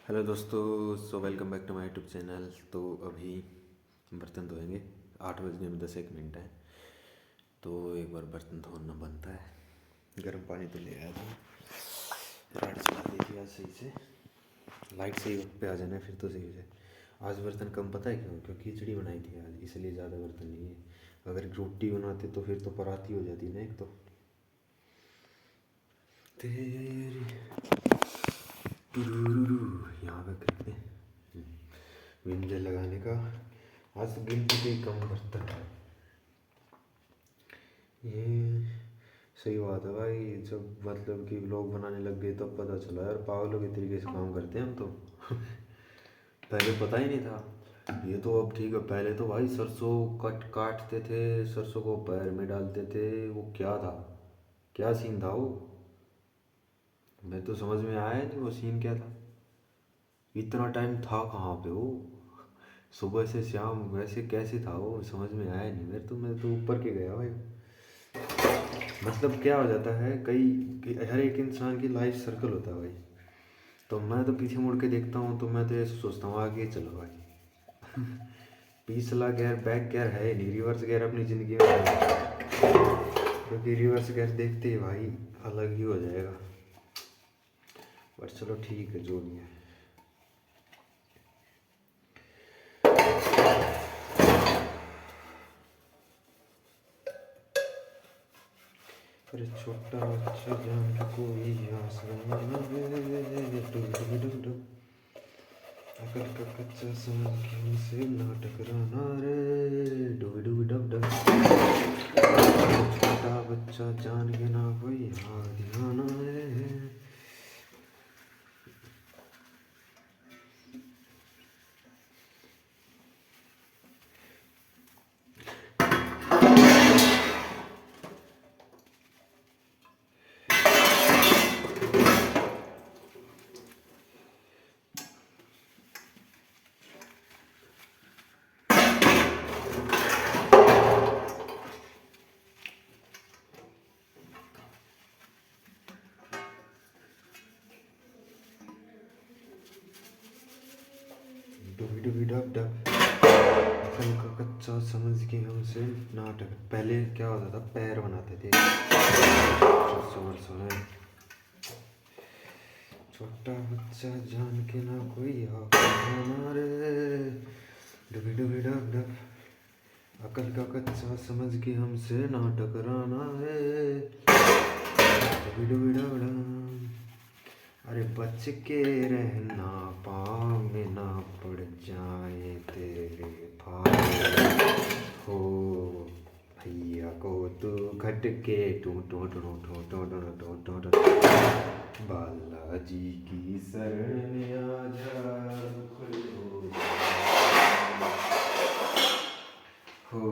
Hello दोस्तों, welcome back to my YouTube channel. तो अभी बर्तन धोएंगे। 8 बजने में 10 एक मिनट है, तो एक बार बर्तन धोना बनता है। गर्म पानी तो ले आया था, राड चला दी थी आज सही से। लाइट सही वक्त पे आ जाना फिर तो सही हो जाए। आज बर्तन कम, पता है क्यों? क्योंकि खिचड़ी बनाई थी आज, इसलिए ज़्यादा बर्तन नहीं है। अगर रोटी बनाते तो फिर तो पराती हो जाती ना एक तो। तेरी टुरुरुरु यहाँ पे करते हैं विंजर लगाने का। आज तो गिनती के कम बर्तन है। ये सही बात है भाई, जब मतलब कि व्लॉग बनाने लग गए तब पता चला यार, पागलों के तरीके से काम करते हैं हम तो। पहले पता ही नहीं था। ये तो अब ठीक है, पहले तो भाई सरसों काटते थे, सरसों को पैर में डालते थे। वो क्या था, क्या सीन था वो? मैं तो समझ में आया नहीं वो सीन क्या था। इतना टाइम था कहाँ पे वो? सुबह से शाम वैसे कैसे था वो, समझ में आया नहीं मेरे तो। मैं तो ऊपर के गया भाई। मतलब क्या हो जाता है, हर एक इंसान की लाइफ सर्कल होता है भाई। तो मैं तो पीछे मुड़ के देखता हूँ तो मैं तो ये सोचता हूँ आगे चलो भाई। पिछला गियर बैक गियर है नहीं, रिवर्स गियर अपनी ज़िंदगी में है। क्योंकि रिवर्स गियर देखते ही भाई अलग ही हो जाएगा। बट चलो ठीक है, जो नहीं है। अरे छोटा बच्चा जान के कोई आसमां अकल का कच्चा समझ के हमसे ना टकराना रे डुबी डुबी डब डब। छोटा बच्चा जान के ना कोई हाथ दिखाना रे। डुबी डुबी डब डब। अकल का कच्चा समझ के हमसे नाटक। पहले क्या होता था, पैर बनाते थे सरसों। छोटा बच्चा जान के ना कोई आना रे डुबी डुबी डब डब। अकल का कच्चा समझ के हमसे ना टकराना है डुबी डुबी डब डब। अरे बच के रहना, पाँव में ना पड़ जाए तेरे भाई हो। भैया को तू खटके टू टू टू टू टू टू टू टू। बालाजी की शरण में आ जा, हो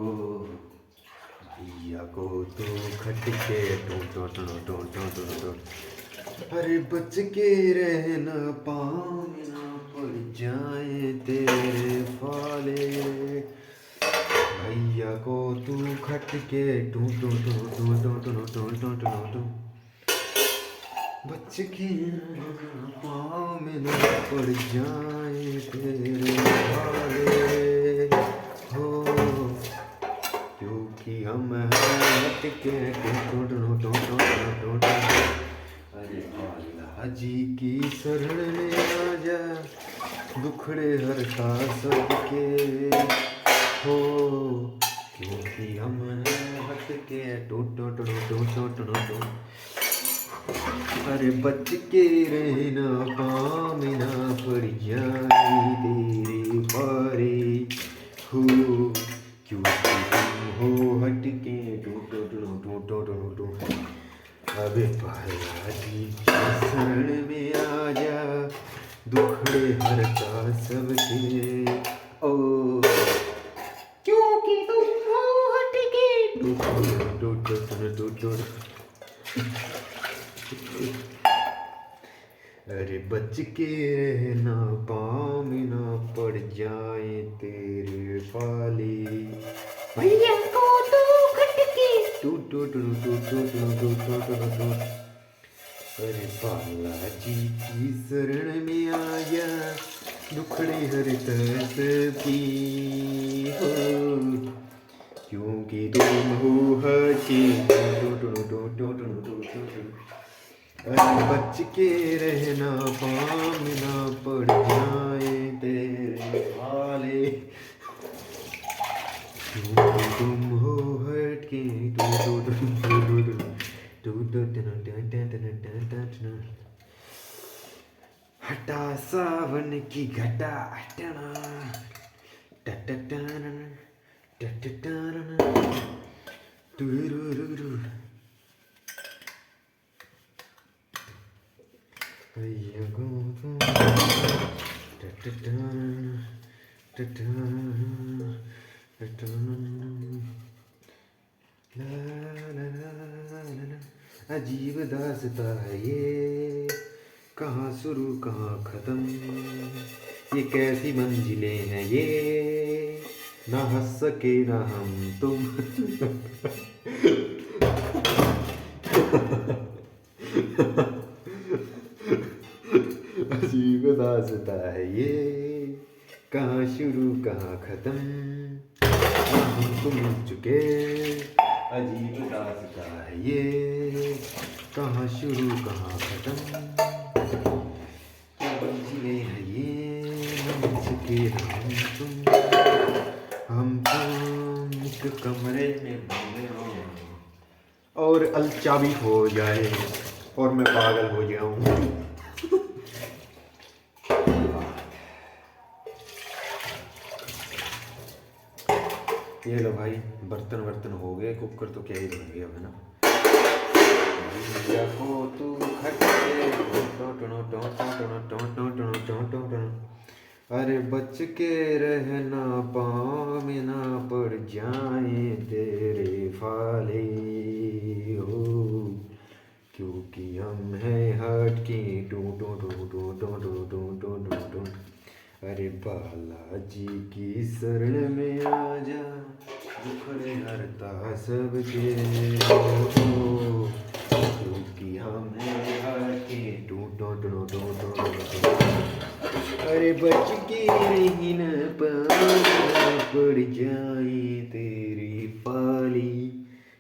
भैया को तू खटके टू टू टू टू टू टू टू। अरे बच के रहना, पाँव में ना पड़ जाए तेरे फाले। भैया को तू खटके टू टू टू टू टू टू टू टू टू टू। बच के रहना, पाँव में ना पड़ जाए तेरे फाले हो। क्योंकि हम हटके टू टू टू टू टू टू। अरे बालाजी की शरण में आ जा, दुखड़े हरता सबके हो। क्योंकि हम हैं हटके टू टू टू टू टू टू टू। अरे बच के रहना, पाँव में ना पड़ जाए तेरे पारे हो। क्योंकि तुम हो हटके टू टू टू टू टू टू टू। अबे बालाजी की शरण में आ जा, दुखड़े हरता सबके ओ। क्योंकि तुम हो हटके टू टू टू टू टू टू। अरे बच के रहना, पाँव में ना पड़ जाए तेरे फाले। भैया को तो खटके टू टू टू टू टू टू टू टू टू टू। अरे बालाजी की शरण में आया, दुखड़े हरता सबकी हो, क्योंकि तुम हो हकी। अरे बच के रहना, पाम ना पड़ जाए तेरे हाले, क्योंकि तुम हो हटके। हटा सावन की घटा हटना, टटटन टटटन टुरुरुरु। अय्या गो टटटन टटटन टटटन। ला ला ला ला ला। अजीब दास्ता है ये, कहाँ शुरू कहाँ ख़त्म, ये कैसी मंजिलें हैं ये, ना हंस सके ना हम तुम। अजीब दास्ता है ये, कहाँ शुरू कहाँ ख़त्म, ना हम तुम मिल चुके। अजीब दास्ता है ये, कहाँ शुरू कहाँ ख़त्म, क्या मंजिलें हैं ये, न मिल सके हम तुम एक कमरे में बंद हो और अलचाबी हो जाए और मैं पागल हो जाऊं। ये लो भाई, बर्तन वर्तन हो गए, कुकर तो क्या ही बन गया है ना। को तू अरे बच के रहना, पाँव में ना पड़ जाए तेरे फाले हो, क्योंकि हम हैं हट के टू टू टू टू टू टू टू टू टू टू। अरे बालाजी की शरण में आजा, दुखड़े हरता सबके हो, क्योंकि हम हैं हट के टू टू टू टू टू टू। अरे बच के रही न, पाना पड़ जाए तेरी पाली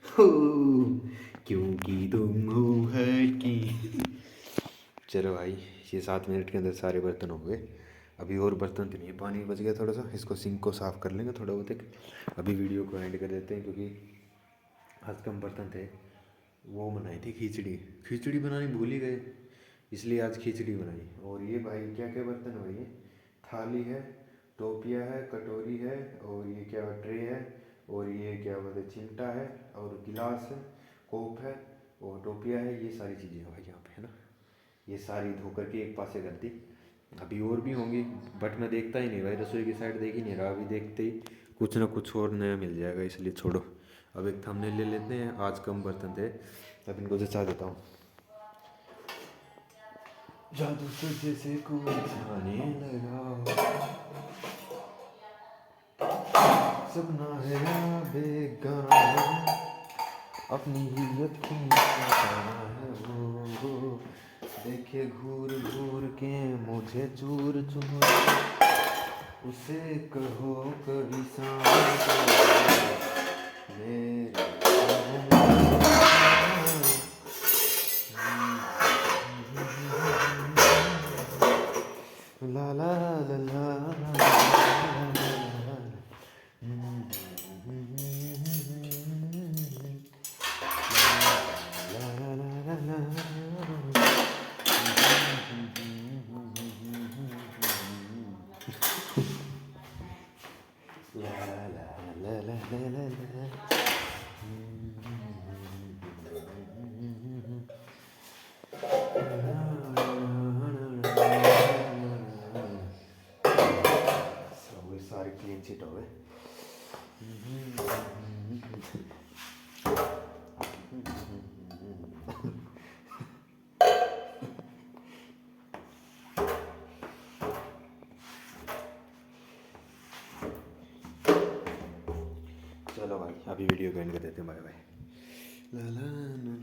हो, क्योंकि तुम हो हट की। चलो भाई, ये 7 मिनट के अंदर सारे बर्तन हो गए। अभी और बर्तन तो नहीं है, पानी बच गया थोड़ा सा, इसको सिंक को साफ़ कर लेंगे थोड़ा बहुत। अभी वीडियो को एंड कर देते हैं, क्योंकि आज कम बर्तन थे। वो बनाई थी खिचड़ी, खिचड़ी बनानी भूल ही गए, इसलिए आज खिचड़ी बनाई। और ये भाई क्या क्या बर्तन हो, ये थाली है, टोपिया है, कटोरी है, और ये क्या ट्रे है, और ये क्या बोलते चिमटा है, और गिलास है, कोप है, और टोपिया है। ये सारी चीज़ें हैं भाई यहाँ पे, है ना। ये सारी धो करके एक पासे कर दी। अभी और भी होंगी, बट मैं देखता ही नहीं भाई, रसोई की साइड देख ही नहीं रहा। अभी देखते ही कुछ ना कुछ और नया मिल जाएगा, इसलिए छोड़ो। अब एक थंबनेल ले लेते हैं, आज कम बर्तन थे, अब इनको जचा देता हूँ। जादू तुझे से कुछ आने लगा, सपना है या बेगाना, अपनी ही अखियों है वो, देखे घूर घूर के मुझे चूर चूर, उसे कहो कभी सांस मेरे ला ला ला ला ला सारे क्लीन चिट हो गए। चलो भाई, अभी वीडियो को एंड कर देते हैं। Bye bye. ला ला